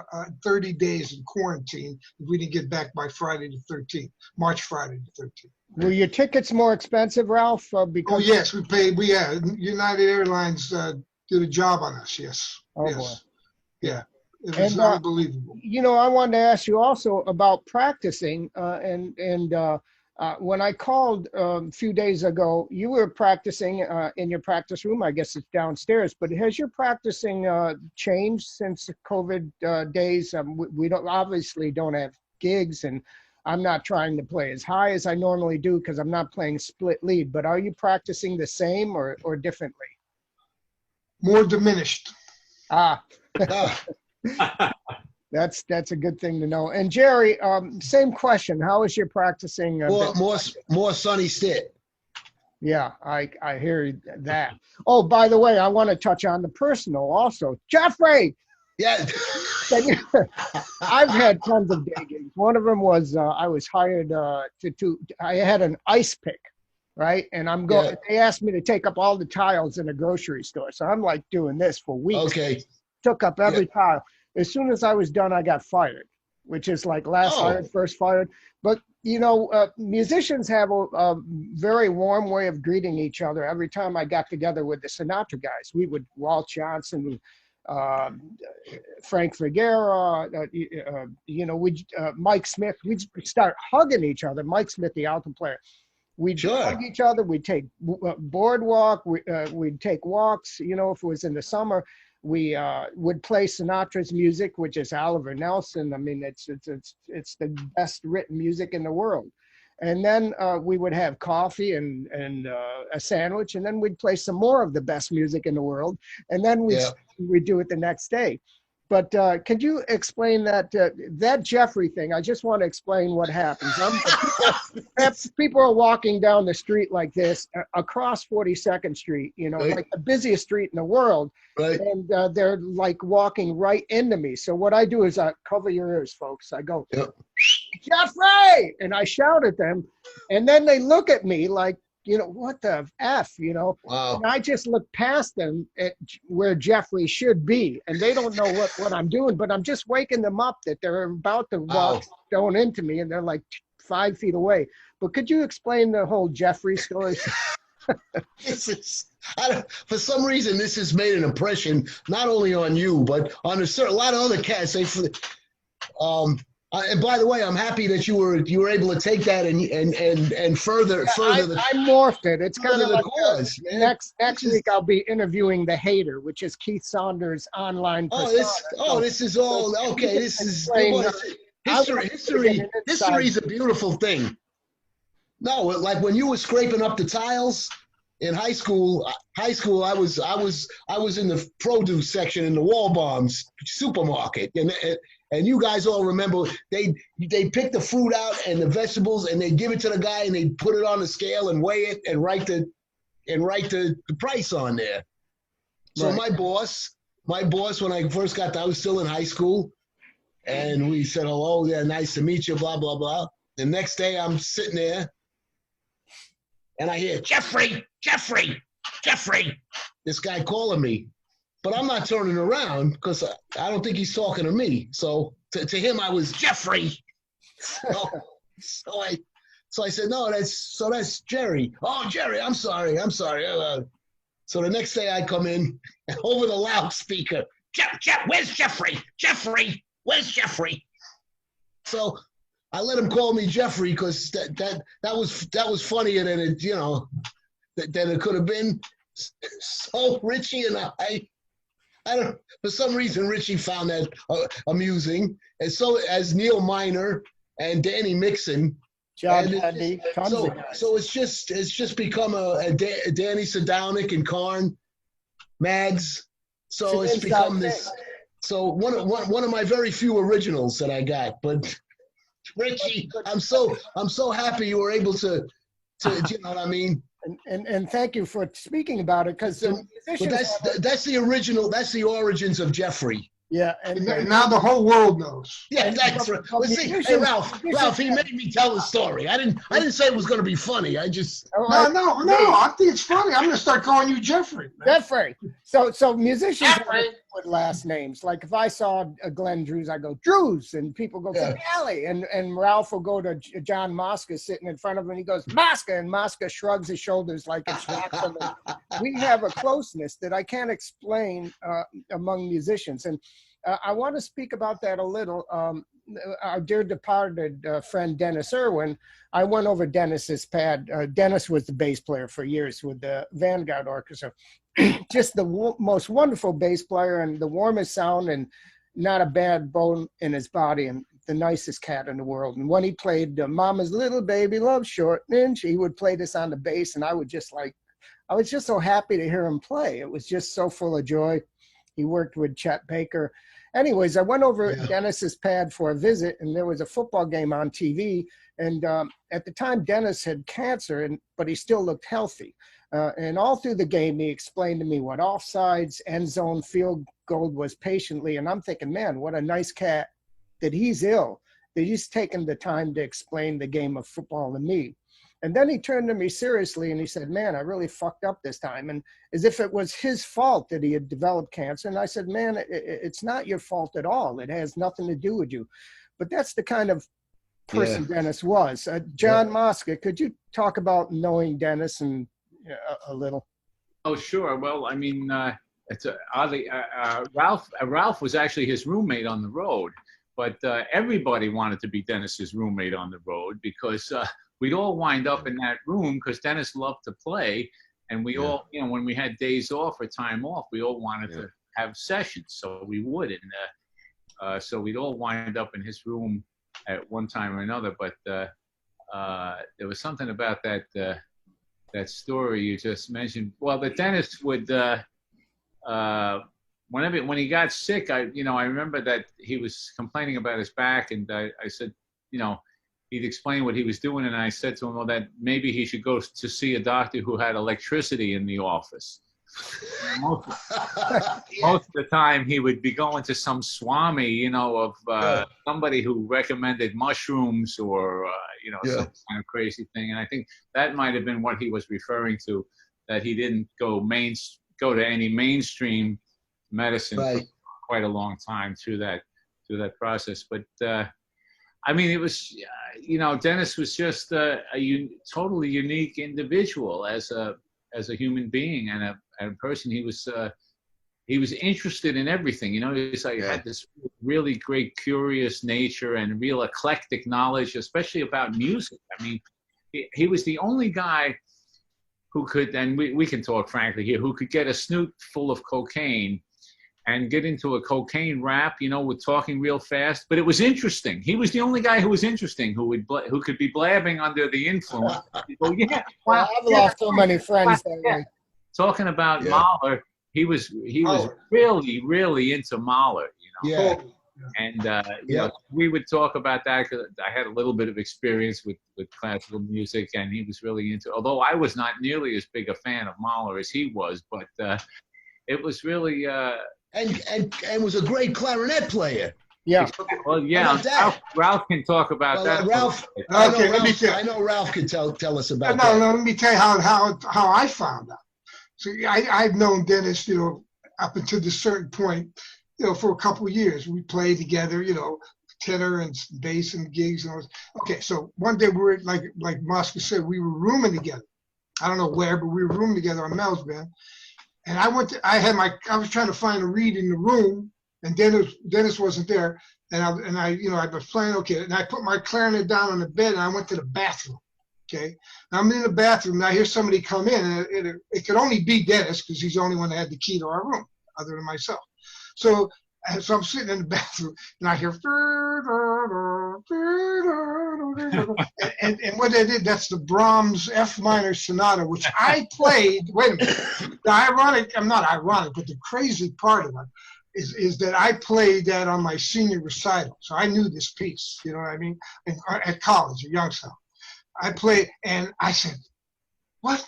30 days in quarantine if we didn't get back by Friday the 13th, March Friday the 13th. Were your tickets more expensive, Ralph? Because yes, we paid. United Airlines did a job on us. Yes. Oh yes. boy. Yeah. It was unbelievable. You know, I wanted to ask you also about practicing, when I called a few days ago, you were practicing in your practice room. I guess it's downstairs. But has your practicing changed since COVID days? We obviously don't have gigs, and I'm not trying to play as high as I normally do because I'm not playing split lead. But are you practicing the same or differently? More diminished. Ah, Ah, that's a good thing to know. And Jerry, same question. How is your practicing? more Sonny Stitt. Yeah, I hear that. Oh, by the way, I want to touch on the personal also. Jeffrey, Yeah. I've had tons of day gigs. One of them was I was hired I had an ice pick, right? And I'm going. Yeah. They asked me to take up all the tiles in a grocery store, so I'm like doing this for weeks. Okay. Took up every tile. As soon as I was done, I got fired, which is like last hired, first fired. But you know, musicians have a very warm way of greeting each other. Every time I got together with the Sinatra guys, we would Walt Johnson, Frank Figuera, Mike Smith. We'd start hugging each other. Mike Smith, the alto player. We'd hug each other. We'd take boardwalk. We'd take walks. You know, if it was in the summer, we would play Sinatra's music, which is Oliver Nelson. I mean, it's the best written music in the world. And then we would have coffee and a sandwich, and then we'd play some more of the best music in the world. And then we'd do it the next day. But could you explain that Jeffrey thing? I just want to explain what happens. People are walking down the street like this across 42nd Street, you know, like the busiest street in the world. Right. And they're like walking right into me. So what I do is I cover your ears, folks. I go, Jeffrey! And I shout at them. And then they look at me like, you know, what the F, you know? Wow. And I just look past them at where Jeffrey should be. And they don't know what I'm doing, but I'm just waking them up that they're about to walk stone into me and they're like 5 feet away. But could you explain the whole Jeffrey story? For some reason, this has made an impression, not only on you, but on a lot of other cats. And by the way, I'm happy that you were able to take that and further. I morphed it. It's kind of like cause, next week I'll be interviewing the Hater, which is Keith Saunders' online persona. This is all okay. This is history. History is a beautiful thing. No, like when you were scraping up the tiles in high school. I was in the produce section in the Walbaum's supermarket, and you guys all remember they pick the fruit out and the vegetables and they give it to the guy and they put it on the scale and weigh it and write the price on there. So right. my boss, when I first got there, I was still in high school, and we said hello, yeah, nice to meet you, blah blah blah. The next day I'm sitting there and I hear Jeffrey, this guy calling me. But I'm not turning around because I don't think he's talking to me. So to him, I was Jeffrey. So I said, no, that's Jerry. Oh, Jerry, I'm sorry. So the next day I come in and over the loudspeaker, where's Jeffrey? Jeffrey, where's Jeffrey? So I let him call me Jeffrey because that was funnier than it, than it could have been. So Richie and I don't. For some reason, Richie found that amusing, and so as Neil Miner and Danny Mixon. John Handy, so it's just become a Danny Sadownik and Karn, Mags. So it's become this. So one of my very few originals that I got, but Richie, I'm so happy you were able to you know what I mean. And thank you for speaking about it, because that's the original. That's the origins of Jeffrey. Yeah, and now the whole world knows. Yeah, that's right. Well, see, hey, Ralph, he made me tell the story. I didn't say it was going to be funny. I just no. I think it's funny. I'm going to start calling you Jeffrey. Man. Jeffrey. So musicians with last names. Like if I saw Glenn Drews, I go Drews, and people go Finale, and Ralph will go to John Mosca sitting in front of him, and he goes Mosca, and Mosca shrugs his shoulders like it's Rockland. We have a closeness that I can't explain among musicians, and I want to speak about that a little. Our dear departed friend Dennis Irwin, I went over Dennis's pad. Dennis was the bass player for years with the Vanguard Orchestra. Just the most wonderful bass player and the warmest sound and not a bad bone in his body. And the nicest cat in the world. And when he played Mama's Little Baby Love Short Ninja, he would play this on the bass, and I was just so happy to hear him play. It was just so full of joy. He worked with Chet Baker. Anyways, I went over Dennis's pad for a visit, and there was a football game on TV. And at the time, Dennis had cancer, but he still looked healthy. And all through the game, he explained to me what offsides, end zone, field goal was patiently. And I'm thinking, man, what a nice cat that he's ill, that he's taken the time to explain the game of football to me. And then he turned to me seriously and he said, man, I really fucked up this time. And as if it was his fault that he had developed cancer. And I said, man, it's not your fault at all. It has nothing to do with you. But that's the kind of person Dennis was. John Mosca, could you talk about knowing Dennis and a little? Oh, sure. Well, I mean, it's oddly, Ralph was actually his roommate on the road, but everybody wanted to be Dennis's roommate on the road because we'd all wind up in that room because Dennis loved to play, and we all, when we had days off or time off, we all wanted to have sessions, so we would, and so we'd all wind up in his room at one time or another. But there was something about that story you just mentioned. Well, the dentist would, when he got sick, I remember that he was complaining about his back, and I said, he'd explain what he was doing, and I said to him, well, that maybe he should go to see a doctor who had electricity in the office. Most of the time, he would be going to some swami, of somebody who recommended mushrooms or, some kind of crazy thing. And I think that might have been what he was referring to, that he didn't go to any mainstream medicine for quite a long time through that process. But I mean, it was, Dennis was just a totally unique individual as a human being and a person. He was interested in everything. He's like had this really great curious nature and real eclectic knowledge, especially about music. I mean, he was the only guy who could, and we can talk frankly here, who could get a snoot full of cocaine and get into a cocaine rap, with talking real fast. But it was interesting. He was the only guy who was interesting, who could be blabbing under the influence. Go, well, I've lost so many friends that way. Talking about Mahler, he was really, really into Mahler, And we would talk about that because I had a little bit of experience with classical music, and he was really into. Although I was not nearly as big a fan of Mahler as he was, but it was really. And was a great clarinet player. Yeah. Well, Ralph can talk about that. Ralph, okay, let me tell. I know Ralph could tell us about that. No, let me tell you how I found out. So I've known Dennis, up until this certain point, for a couple of years. We played together, tenor and bass and gigs and all this. Okay, so one day we were like Mosca said, we were rooming together. I don't know where, but we were rooming together on Mel's band. And I was trying to find a reed in the room, and Dennis wasn't there. And I was playing, okay. And I put my clarinet down on the bed, and I went to the bathroom. Okay. And I'm in the bathroom, and I hear somebody come in, and it could only be Dennis because he's the only one that had the key to our room, other than myself. So I'm sitting in the bathroom, and I hear, and what they did, that's the Brahms F minor sonata, which I played. Wait a minute. Not ironic, but the crazy part of it is that I played that on my senior recital. So I knew this piece, you know what I mean? At college, at Youngstown. I played, and I said, what?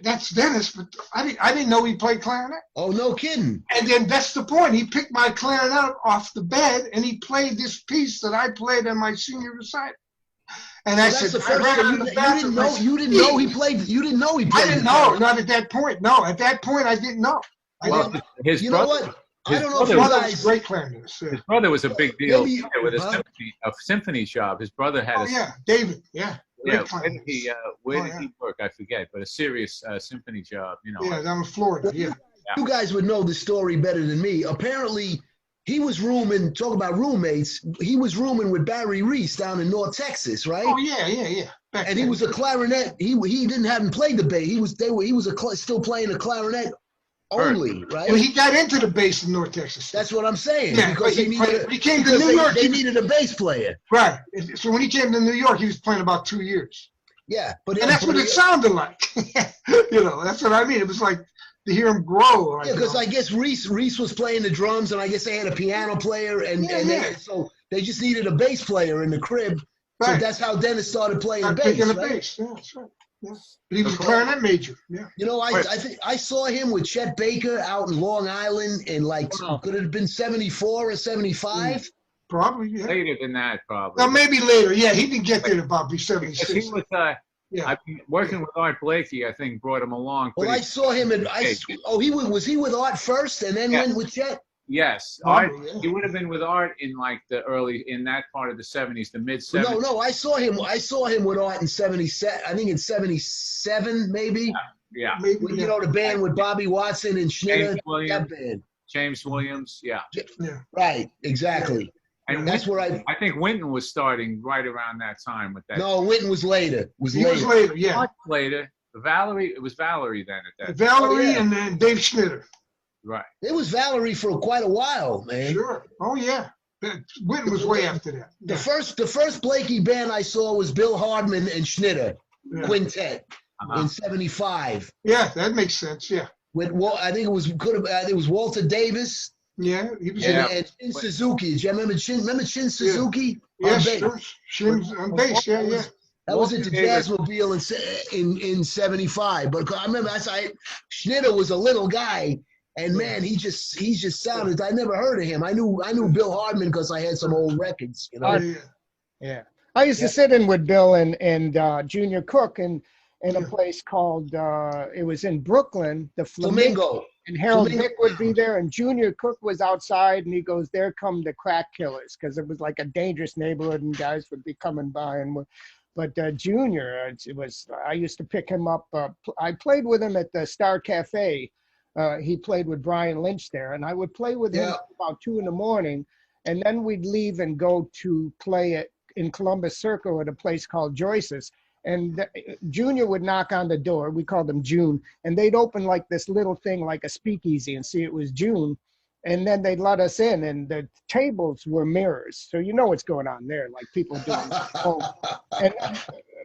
That's Dennis, but I didn't know he played clarinet. Oh, no kidding. And then that's the point. He picked my clarinet off the bed, and he played this piece that I played in my senior recital. And I said, you didn't know he played. I didn't know, not at that point. No, at that point, I didn't know. His brother was a great clarinetist. His brother was a big deal with a symphony job. His brother had David, where did he work? I forget, but a serious symphony job, Yeah, down in Florida, You guys would know the story better than me. Apparently, he was rooming, talk about roommates, he was rooming with Barry Reese down in North Texas, right? Oh, yeah. And he was a clarinet. He hadn't played the bass. He was still playing the clarinet only, right? Well, he got into the bass in North Texas. That's what I'm saying. Yeah, because but he came to New York. They needed a bass player. Right. So when he came to New York, he was playing about 2 years. Yeah, and that's what it sounded like. That's what I mean. It was like to hear him grow. Like, yeah, because I guess Reese was playing the drums, and I guess they had a piano player, so they just needed a bass player in the crib. Right. So that's how Dennis started playing the bass. Picking the bass. Yeah, that's right. Yeah. But he was a clarinet major. Yeah. I think I saw him with Chet Baker out in Long Island in could it have been 74 or 75? Probably, yeah. Later than that, probably. No, maybe later. Yeah, he didn't get there to about be 76. He was, I've been working with Art Blakey, I think, brought him along. Well, I saw him was he with Art first and then went with Chet? Yes, Art. He would have been with Art in in that part of the 70s, the mid 70s. No, I saw him with Art in 77. I think in 77, maybe. Yeah. Maybe, the band with Bobby Watson and Schneider. That band. James Williams. Yeah. Right. Exactly. And that's where I think Winton was starting right around that time with that. No, Winton was later. He was later, yeah. Much later. It was Valerie then at that Valerie and then Dave Schneider. Right. It was Valerie for quite a while, man. Sure. Oh yeah. Winton was way after that. The first Blakey band I saw was Bill Hardman and Schneider quintet in '75. Yeah, that makes sense. Yeah. With I think it was Walter Davis. Yeah, he was. And Chin Suzuki. Do you remember Chin? Remember Chin Suzuki? Yeah, sure. Chin's on bass. Yeah. That was at the Jazzmobile in '75. But I remember Schneider was a little guy. And man, he just sounded. I never heard of him. I knew Bill Hardman because I had some old records. Yeah. I used to sit in with Bill and Junior Cook in a place called it was in Brooklyn, the Flamingo. And Harold Vick would be there, and Junior Cook was outside, and he goes, "There come the crack killers," because it was like a dangerous neighborhood, and guys would be coming by. But Junior, I used to pick him up. I played with him at the Star Cafe. He played with Brian Lynch there, and I would play with him about 2 a.m, and then we'd leave and go to play in Columbus Circle at a place called Joyce's. And Junior would knock on the door. We called him June, and they'd open like this little thing, like a speakeasy, and see it was June, and then they'd let us in, and the tables were mirrors, so you know what's going on there, like people doing. And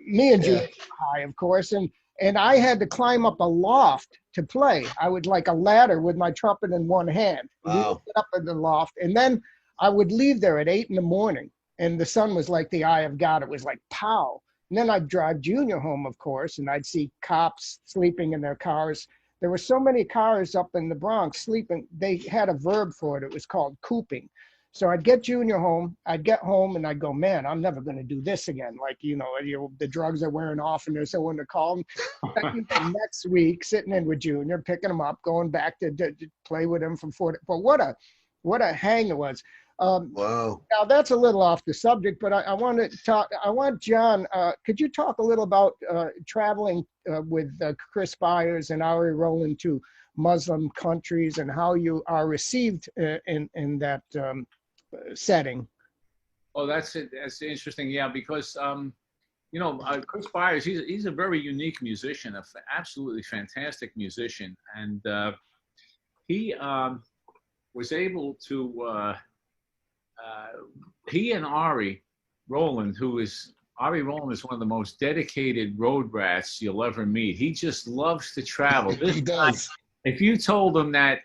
me and June were high, of course, and I had to climb up a loft to play. I would like a ladder with my trumpet in one hand. Wow. Get up in the loft. And then I would leave there at 8 a.m. and the sun was like the eye of God. It was like, pow. And then I'd drive Junior home, of course, and I'd see cops sleeping in their cars. There were so many cars up in the Bronx sleeping. They had a verb for it. It was called cooping. So I'd get Junior home. I'd get home and I'd go, man, I'm never going to do this again. Like, the drugs are wearing off and there's no one to call them. Next week, sitting in with Junior, picking him up, going back to play with him from 4. But what a hang it was. Wow. Now that's a little off the subject, but I want to talk. I want John. Could you talk a little about traveling with Chris Byers and Ari Rowland to Muslim countries and how you are received in that setting? Oh, that's it. That's interesting. Yeah, because Chris Byers, he's a very unique musician, an absolutely fantastic musician, and he was able to. He and Ari Rowland is one of the most dedicated road rats you'll ever meet. He just loves to travel. He does. If you told him that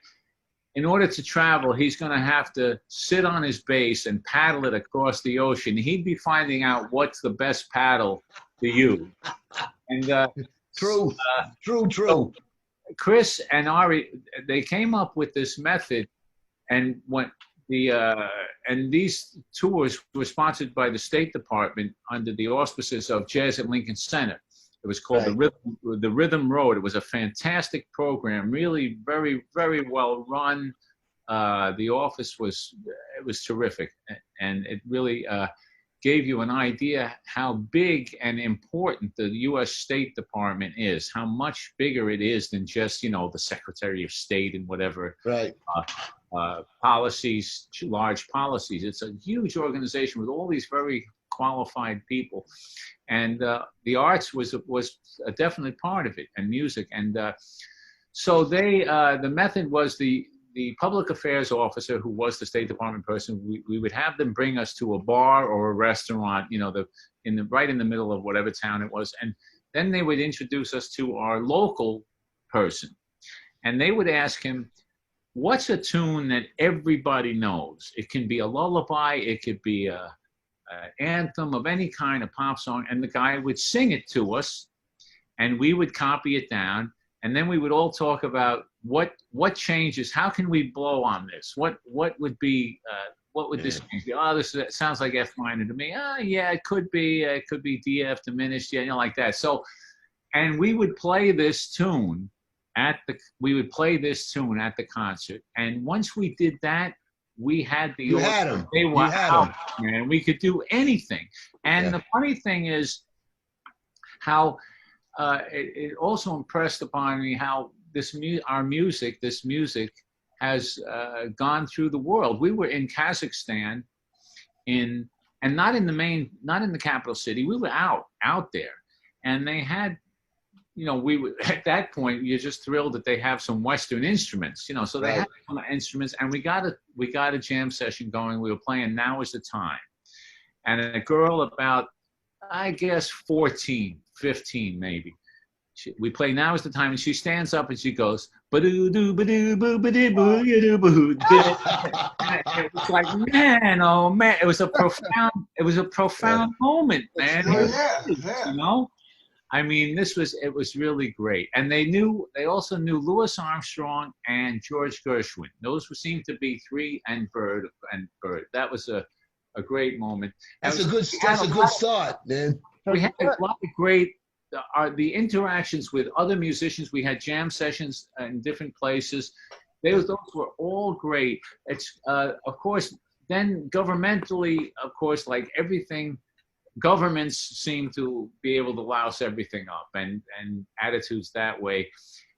in order to travel, he's going to have to sit on his bass and paddle it across the ocean, he'd be finding out what's the best paddle to use. And True. Chris and Ari, they came up with this method, and and these tours were sponsored by the State Department under the auspices of Jazz at Lincoln Center. It was called the Rhythm Road. It was a fantastic program, really very, very well run. The office was terrific, and it really gave you an idea how big and important the U.S. State Department is, how much bigger it is than just, the Secretary of State and whatever policies, large policies. It's a huge organization with all these very qualified people. And the arts was a definite part of it, and music. And So the method was the public affairs officer, who was the State Department person, we would have them bring us to a bar or a restaurant, you know, right in the middle of whatever town it was, and then they would introduce us to our local person, and they would ask him, what's a tune that everybody knows? It can be a lullaby, it could be a anthem of any kind, a pop song, and the guy would sing it to us, and we would copy it down, and then we would all talk about what changes, how can we blow on this? What would be what would this be? Oh, this sounds like F minor to me. Oh, yeah, it could be D F diminished, yeah, you know, like that. So, and we would play this tune at the concert, and once we did that, we had the you had them. They were out, man. We could do anything. And the funny thing is how it also impressed upon me how this music has gone through the world. We were in Kazakhstan, and not in the capital city. We were out there, and they had, you know, at that point, you're just thrilled that they have some Western instruments, you know. So they had some instruments, and we got a jam session going. We were playing "Now Is the Time," and a girl about, I guess, 14, 15 maybe. We play "Now Is the Time," and she stands up and she goes, "Ba-doo-doo, ba-doo, boo, ba-doo, boo, ya-doo, boo." It was like, man, oh man, it was a profound moment, man. You know, I mean, it was really great. And they also knew Louis Armstrong and George Gershwin. Those seemed to be Three and Bird. That was a great moment. That's a good start, man. We had a lot of great. The interactions with other musicians, we had jam sessions in different places. Those were all great. It's of course, then governmentally, of course, like everything, governments seem to be able to louse everything up, and attitudes that way.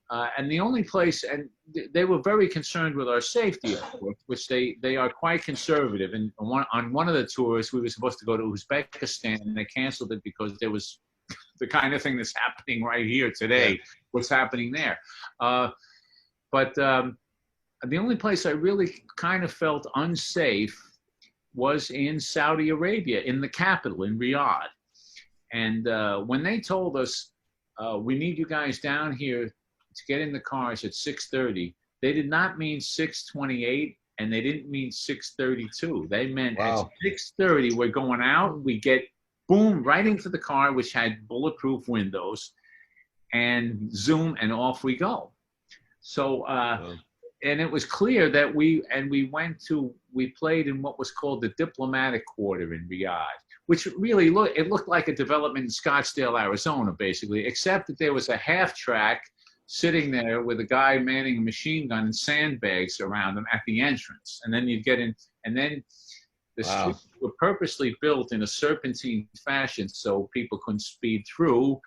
And the only place, and they were very concerned with our safety, of course, which they are quite conservative. And on one of the tours, we were supposed to go to Uzbekistan, and they canceled it because there was the kind of thing that's happening right here today, what's happening there. But the only place I really kind of felt unsafe was in Saudi Arabia, in the capital, in Riyadh. And when they told us, we need you guys down here to get in the cars at 6:30, they did not mean 6:28, and they didn't mean 6:32. They meant at 6:30, we're going out, we get boom, right into the car, which had bulletproof windows, and zoom, and off we go. So, and it was clear that we played in what was called the diplomatic quarter in Riyadh, which really looked like a development in Scottsdale, Arizona, basically, except that there was a half track sitting there with a guy manning a machine gun and sandbags around him at the entrance. And then you'd get in, and then the streets were purposely built in a serpentine fashion so people couldn't speed through.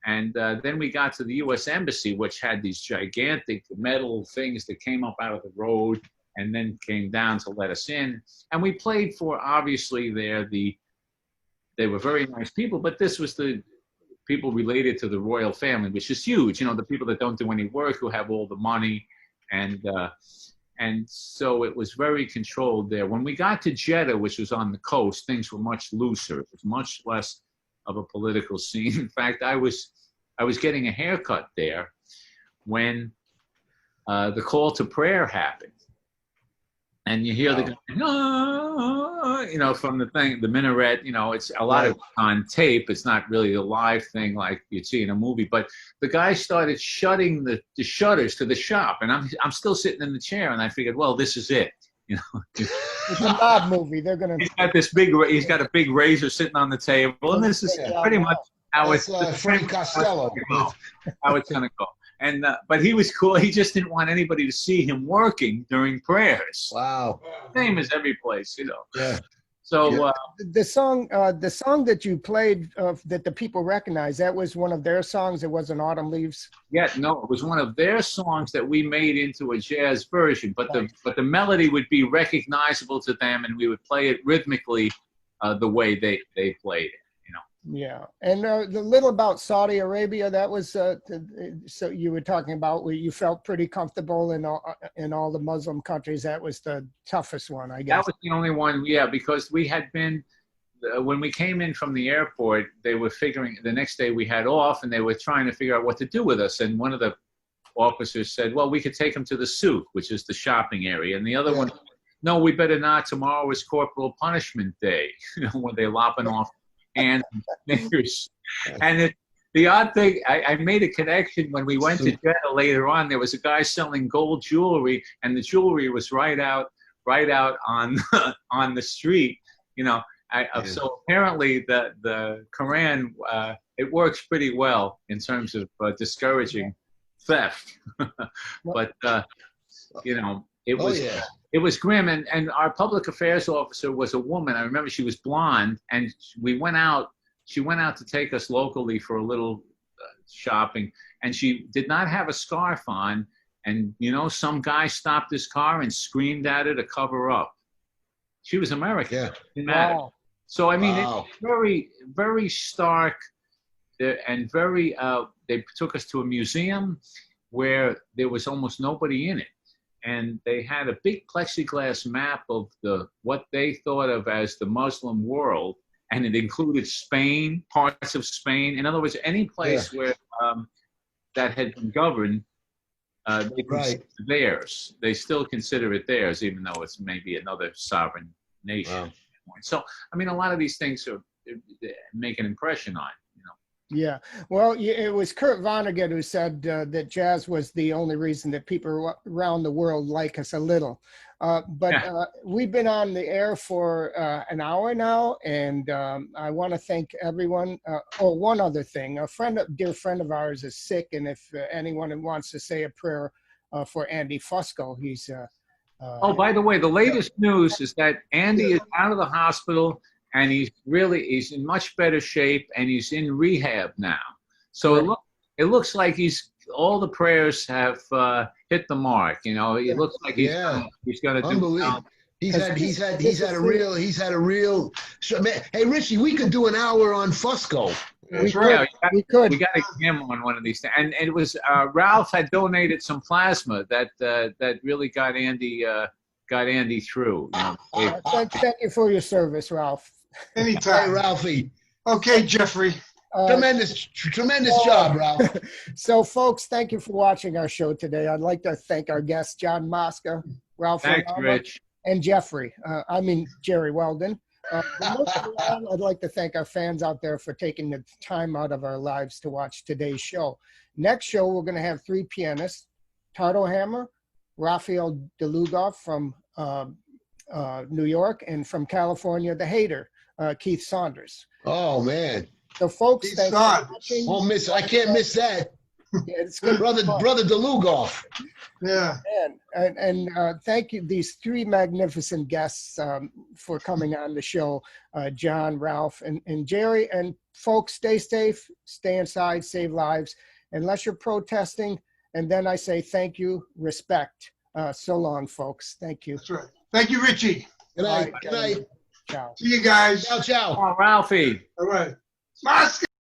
And then we got to the U.S. Embassy, which had these gigantic metal things that came up out of the road and then came down to let us in. And we played for, obviously, they were very nice people, but this was the people related to the royal family, which is huge. You know, the people that don't do any work, who have all the money. And so it was very controlled there. When we got to Jeddah, which was on the coast, things were much looser. It was much less of a political scene. In fact, I was getting a haircut there when the call to prayer happened. And you hear the guy, you know, from the thing, the minaret, you know, it's a lot of on tape. It's not really a live thing like you'd see in a movie. But the guy started shutting the shutters to the shop. And I'm still sitting in the chair. And I figured, well, this is it. You know, it's a mob movie. They're gonna. He's got a big razor sitting on the table, and this is pretty much how it's Frank Costello. How it's gonna go. And but he was cool. He just didn't want anybody to see him working during prayers. Wow. Same as every place, you know. Yeah. So the song that you played that the people recognize, that was one of their songs. It wasn't Autumn Leaves. Yeah, no, it was one of their songs that we made into a jazz version. But the melody would be recognizable to them, and we would play it rhythmically the way they played it. You know. Yeah, and the little about Saudi Arabia, that was so you were talking about where you felt pretty comfortable in all the Muslim countries. That was the toughest one, I guess. That was the only one, yeah, because we had been when we came in from the airport. They were figuring the next day we had off, and they were trying to figure out what to do with us. And one of the officers said, "Well, we could take them to the souk, which is the shopping area," and the other one, "No, we better not. Tomorrow is corporal punishment day." When they're lopping off hands and fingers. And the odd thing, I made a connection when we went to Jeddah later on. There was a guy selling gold jewelry, and the jewelry was right out on on the street. So apparently the Quran it works pretty well in terms of discouraging theft. But it was grim, and our public affairs officer was a woman. I remember she was blonde, and she went out to take us locally for a little shopping, and she did not have a scarf on, and some guy stopped his car and screamed at her to cover up. She was American. Yeah. Wow. So I mean, it's very, very stark, and very they took us to a museum where there was almost nobody in it. And they had a big plexiglass map of what they thought of as the Muslim world, and it included Spain, parts of Spain. In other words, any place where that had been governed, they consider theirs. They still consider it theirs, even though it's maybe another sovereign nation. Wow. So, I mean, a lot of these things make an impression on. Yeah, well, it was Kurt Vonnegut who said that jazz was the only reason that people around the world like us a little. But we've been on the air for an hour now, and I want to thank everyone. One other thing, a dear friend of ours is sick, and if anyone wants to say a prayer for Andy Fusco, he's. By the way, the latest news is that Andy is out of the hospital. And he's in much better shape, and he's in rehab now. So it looks like all the prayers have hit the mark. It looks like he's going to do. He's had a real. Man, hey, Richie, we could do an hour on Fusco. We could. We got to get him on one of these things. And it was Ralph had donated some plasma that really got Andy through. Thank you for your service, Ralph. Anytime. Hey, Ralphie. Okay, Jeffrey. Tremendous job, Ralph. So, folks, thank you for watching our show today. I'd like to thank our guests, John Mosca, Ralph Rich. and Jerry Weldon. Most of all, I'd like to thank our fans out there for taking the time out of our lives to watch today's show. Next show, we're going to have 3 pianists, Tardo Hammer, Raphael DeLugoff from New York, and from California, the Hater, Keith Saunders. Oh, man. So, folks, thanks for watching. I can't miss that. Yeah, it's good. Brother DeLugoff. Yeah. And thank you, these 3 magnificent guests for coming on the show, John, Ralph, and Jerry. And folks, stay safe, stay inside, save lives, unless you're protesting. And then I say thank you, respect. So long, folks. Thank you. That's right. Thank you, Richie. Good night. Good night. Ciao. See you guys. Ciao, ciao. Oh, Ralphie. All right. Mosca!